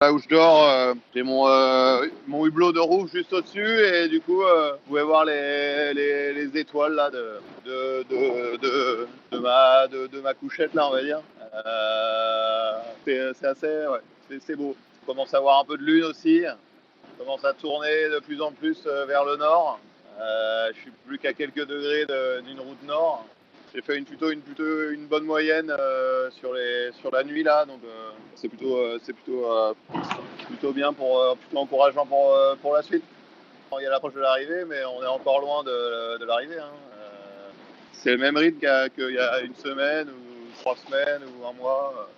Là où je dors, j'ai mon hublot de roue juste au-dessus et du coup, vous pouvez voir les étoiles là de ma couchette là, on va dire. C'est assez, ouais, c'est beau. On commence à voir un peu de lune aussi. On commence à tourner de plus en plus vers le nord. Je suis plus qu'à quelques degrés d'une route nord. J'ai fait une bonne moyenne sur la nuit là, donc plutôt bien plutôt encourageant pour la suite. Il y a l'approche de l'arrivée, mais on est encore loin de l'arrivée. Hein. C'est le même rythme qu'il y a une semaine ou 3 semaines ou un mois.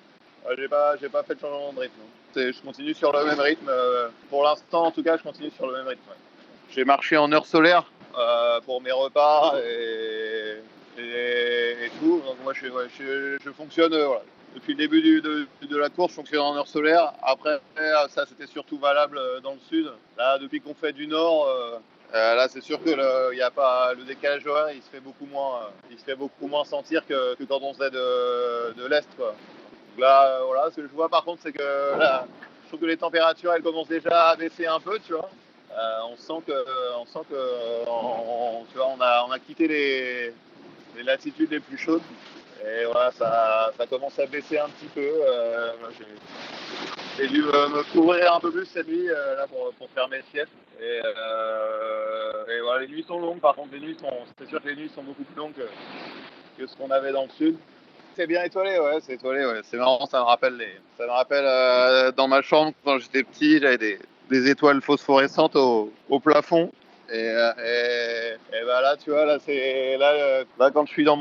J'ai pas fait de changement de rythme. Je continue sur le même rythme. Pour l'instant, en tout cas, je continue sur le même rythme. Ouais. J'ai marché en heure solaire pour mes repas et tout. Donc moi, je fonctionne. Voilà. Depuis le début de la course, je fonctionne en heure solaire. Après, ça, c'était surtout valable dans le sud. Là, depuis qu'on fait du nord, là, c'est sûr que y a pas, le décalage horaire, il se fait beaucoup moins sentir que quand on faisait de l'est, quoi. Donc là, voilà, ce que je vois par contre, c'est que là, je trouve que les températures, elles commencent déjà à baisser un peu, tu vois. Tu vois, on a quitté les latitudes les plus chaudes. Et voilà, ça commence à baisser un petit peu. J'ai dû me couvrir un peu plus cette nuit là pour faire mes siestes. Et voilà, les nuits sont longues. Par contre, c'est sûr que les nuits sont beaucoup plus longues que ce qu'on avait dans le sud. C'est bien étoilé, ouais, c'est étoilé, ouais. C'est marrant, ça me rappelle dans ma chambre quand j'étais petit, j'avais des étoiles phosphorescentes au plafond. Et bah là, tu vois, là quand je suis dans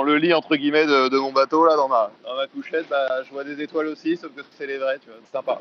le lit entre guillemets de mon bateau là, dans ma couchette, bah je vois des étoiles aussi, sauf que c'est les vraies, tu vois, c'est sympa.